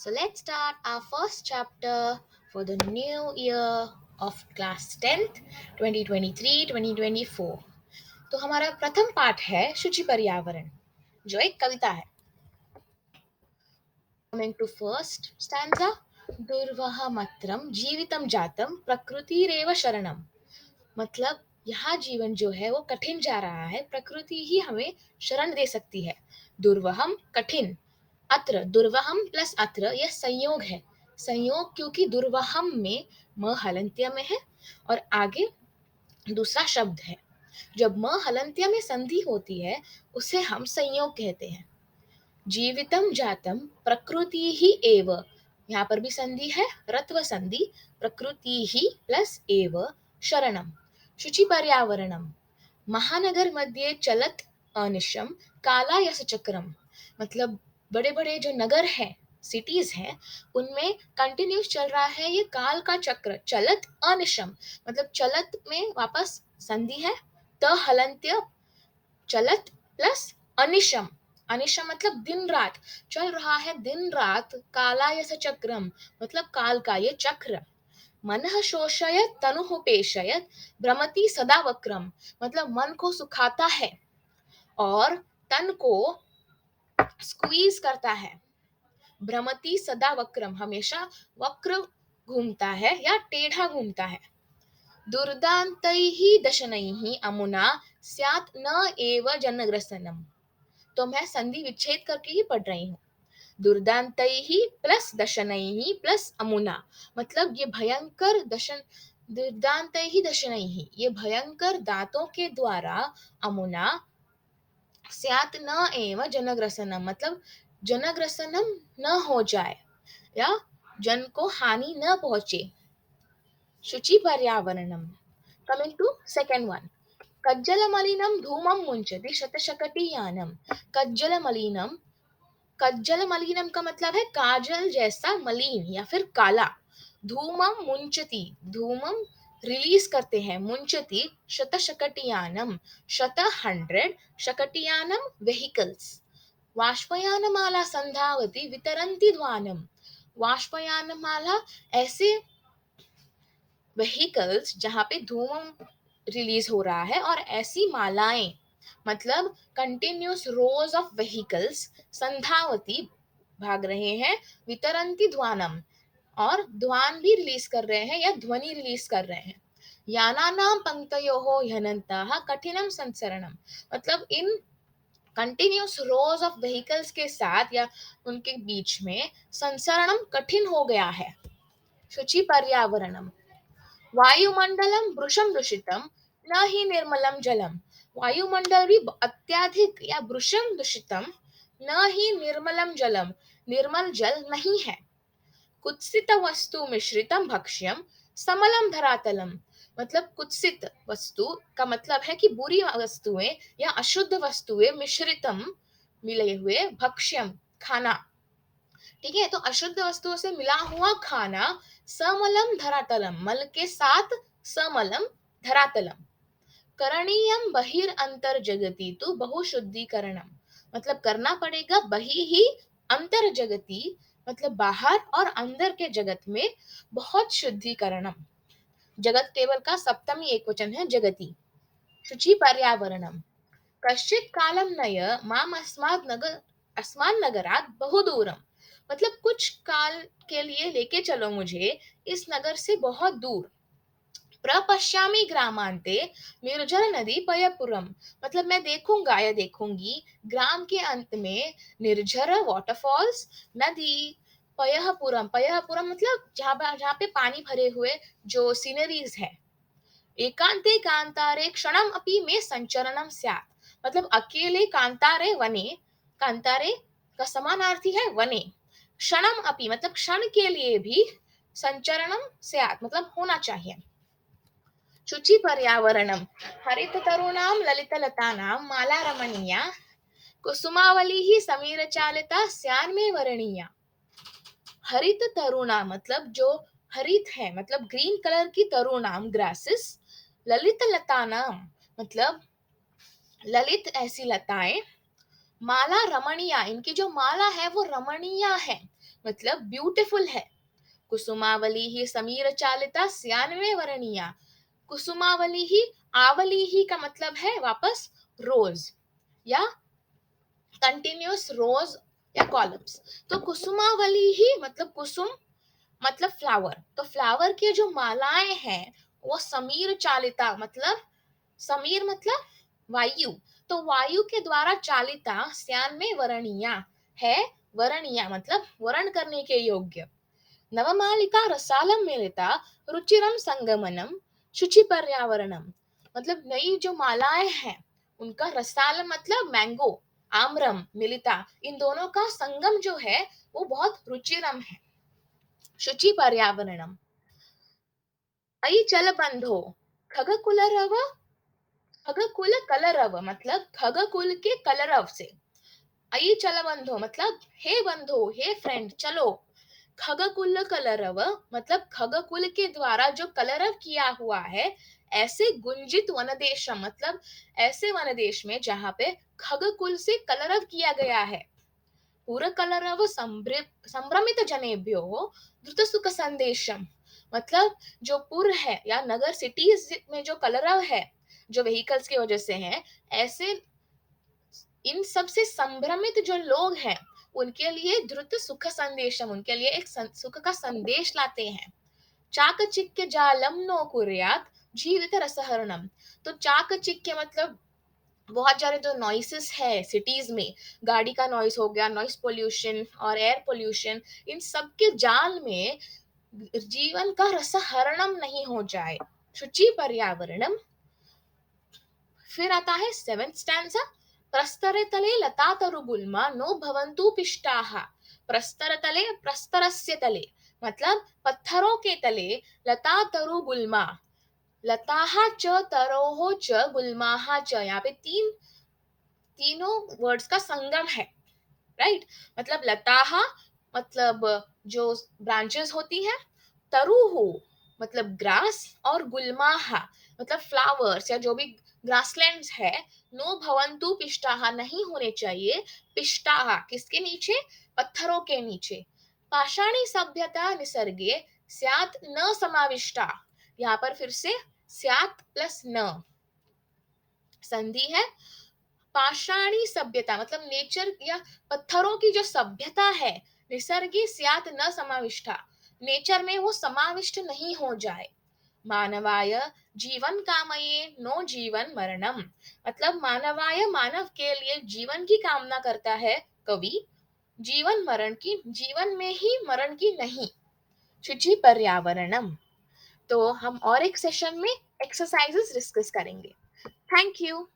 So let's start our first chapter for the new year of class 10th 2023-2024. तो हमारा प्रथम पाठ है शुचि पर्यावरण जो एक कविता है. Coming to first stanza, दुर्वहमत्रम जीवितम जातम प्रकृतिरेव शरणम. मतलब यहाँ जीवन जो है वो कठिन जा रहा है, प्रकृति ही हमें शरण दे सकती है. दुर्वहम कठिन, अत्र दुर्वहम प्लस अत्र यह संयोग है. संयोग क्योंकि दुर्वहम में म हलंत्य में है और आगे दूसरा शब्द है. जब म हलंत्य में संधि होती है उसे हम संयोग कहते हैं. जीवितम जातम प्रकृति ही एव, यहाँ पर भी संधि है, रत्व संधि, प्रकृति ही प्लस एव शरणम. शुचि पर्यावरणम, महानगर मध्ये चलत अनिशम कालायस चक्रम. मतलब बड़े बड़े जो नगर है, सिटीज हैं, उनमें कंटिन्यूस चल रहा है ये काल का चक्र. चलत अनिशम मतलब चलत में वापस संधि है, त हलंत्य, चलत प्लस अनिशम. अनिशम मतलब दिन रात, चल रहा है दिन रात. कालायस चक्रम मतलब काल का ये चक्र. मनः शोषयत तनुः पेशयत भ्रमति सदा वक्रम मतलब मन को सुखाता है और तन को स्क्वीज करता है. भ्रमति सदा वक्रम हमेशा वक्र घूमता है या टेढ़ा घूमता है. दुर्दान्तैः दशनैः अमुना स्यात् न एव जनग्रसनम. तो मैं संधि विच्छेद करके ही पढ़ रही हूँ. दुर्दान्तैः प्लस दशनैः प्लस अमुना मतलब ये भयंकर दशन, दुर्दान्तैः दशनैः ये भयंकर दांतों के द्वारा, अमुना स्यात् न एव जनग्रसनम मतलब जनग्रसनम न हो जाए या जन को हानि न पहुंचे. शुचि पर्यावरणम. कमिंग टू सेकेंड वन, कज्जल मलिनम धूमम मुंचति शतशकटियानम. कज्जल मलिनम, कज्जल मलिनम का मतलब है काजल जैसा मलिन या फिर काला. धूमम मुंचति, धूमम रिलीज करते हैं, मुंचति शतशकटियानम, शत 100, शकटियानम व्हीकल्स. वाष्पयानमाला संधावती वितरन्ति ध्वानम. वाष्पयानमाला ऐसे व्हीकल्स जहाँ पे धूम रिलीज हो रहा है और ऐसी मालाएं मतलब कंटिन्यूस रोज ऑफ व्हीकल्स, संधावती भाग रहे हैं, वितरंती ध्वानम और ध्वान भी रिलीज कर रहे हैं या ध्वनि रिलीज कर रहे हैं. यानानाम पंक्तयोः ह्यनन्तः कठिनम संसरणम मतलब in continuous rose of vehicles के साथ या उनके बीच में संसरणम कठिन हो गया है. शुचि पर्यावरणम. वायुमंडलम भृशम दूषितम न ही निर्मलम जलम. वायुमंडल भी अत्याधिक या भृशम दूषितम, न ही निर्मलम जलम निर्मल जल नहीं है. कुत्सित वस्तु मिश्रितम भक्ष्यम समलम धरातलम मतलब कुत्सित वस्तु का मतलब है कि बुरी वस्तुएं या अशुद्ध वस्तुएं, मिश्रितम मिले हुए, भक्ष्यम खाना. ठीक है, तो अशुद्ध वस्तुओं से मिला हुआ खाना, समलम धरातलम मल के साथ, समलम धरातलम. करणीयम बहिर अंतर जगति तो बहुशुद्धिकरणम मतलब करना पड़ेगा बहि ही अंतर जगति मतलब बाहर और अंदर के जगत में बहुत शुद्धिकरणम. जगत केवल का सप्तमी एक वचन है जगति. शुचि पर्यावरणम. कश्चित कालम नय माम अस्मान् नगरात बहुदूरम मतलब कुछ काल के लिए लेके चलो मुझे इस नगर से बहुत दूर. प्रपश्यामि ग्रामांते निर्जल नदी पयपुरम मतलब मैं देखूंगा या देखूंगी ग्राम के अंत में निर्झर वाटरफॉल्स, नदी, पयपुरम, पयपुरम मतलब जहाँ पे पानी भरे हुए जो सीनरीज है. एकांते कांतारे क्षणम अपि में संचरणम स्यात् मतलब अकेले कांतारे वने, कांतारे का समानार्थी है वने, क्षणम अपि मतलब क्षण के लिए भी, संचरणम स्यात् मतलब होना चाहिए. शुचि पर्यावरणम. हरित तरुणाम ललित लतानाम माला रमणीया कुसुमावली ही समीर चालिता स्यान्मे वरणीया. हरित तरुणा मतलब जो हरित है मतलब ग्रीन कलर की तरुणाम ग्रासेस. ललित लतानाम मतलब ललित ऐसी लताएं. माला रमणीया इनकी जो माला है वो रमणीय है मतलब ब्यूटीफुल है। कुसुमावली ही समीर चालिता स्यान्वे वरणिया। कुसुमावली ही, आवली ही का मतलब है वापस रोज या कंटिन्यूअस रोज या कॉलम्स। तो कुसुमावली ही मतलब कुसुम मतलब फ्लावर, तो फ्लावर के जो मालाएं हैं वो समीर चालिता मतलब, समीर मतलब वायु, तो वायु के द्वारा चालिता स्यान में वर्णीया है। वर्णीया मतलब वर्ण करने के योग्य। नवमालिका रसालम मिलिता रुचिरम संगमनम शुचि पर्यावरणम। मतलब नई जो मालाएं हैं उनका रसालम मतलब मैंगो, आम्रम, मिलिता, इन दोनों का संगम जो है वो बहुत रुचिरम है। शुचि पर्यावरणम। अयि चल बंधो खगकुलरव, खगकुल कलरव मतलब खगकुल के कलरव से। अयि चल बंधो मतलब हे बंधो, हे फ्रेंड चलो। खगकुल कलरव मतलब खगकुल के द्वारा जो कलरव किया हुआ है, ऐसे गुंजित वनदेशम मतलब ऐसे वनदेश में जहां पे खगकुल से कलरव किया गया है। पुरकलरव संभ्रमित जनेभ्यो द्रुत सुख संदेशम। मतलब जो पुर है या नगर सिटीज में जो कलरव है, जो व्हीकल्स की वजह से है, ऐसे इन सब से संभ्रमित जो लोग हैं उनके लिए द्रुत सुख संदेशम, उनके लिए एक सुख का संदेश लाते हैं। चाकचिक्य जालम नो कुर्यात जीवित रसहरणम। तो चाकचिक्य मतलब बहुत सारे जो नॉइसेस है सिटीज में, गाड़ी का नॉइस हो गया, नॉइस पोल्यूशन और एयर पोल्यूशन, इन सब के जाल में जीवन का रसहरणम नहीं हो जाए। शुचि पर्यावरणम। फिर आता है सेवेंथ स्टैंजा। प्रस्तरे तले लता तरु गुल्मा नो भवन्तु पिष्टाः। प्रस्तर तले, प्रस्तरस्य तले मतलब पत्थरों के तले, लता तरु गुल्मा, लताः च तरोः च गुल्माः च, यहाँ पे तीनों वर्ड्स का संगम है, राइट। मतलब लताहा मतलब जो ब्रांचेस होती हैं, तरुहु मतलब ग्रास, और गुलमाहा मतलब फ्लावर्स या जो भी ग्रासलैंड्स है। नो भवंतु पिष्टाहा नहीं होने चाहिए, पिष्टाहा किसके नीचे, पत्थरों के नीचे। पाषाणी सभ्यता निसर्गे स्यात् न समाविष्टा। यहाँ पर फिर से स्यात् प्लस न संधि है। पाषाणी सभ्यता मतलब नेचर या पत्थरों की जो सभ्यता है, निसर्गी स्यात न समाविष्टा, नेचर में वो समाविष्ट नहीं हो जाए। मानवाय जीवन कामये नो जीवन मरणम। मतलब मानवाय मानव के लिए जीवन की कामना करता है कवि, जीवन मरण की, जीवन में ही मरण की नहीं। शुचि पर्यावरणम। तो हम और एक सेशन में एक्सरसाइजेस डिस्कस करेंगे। Thank you.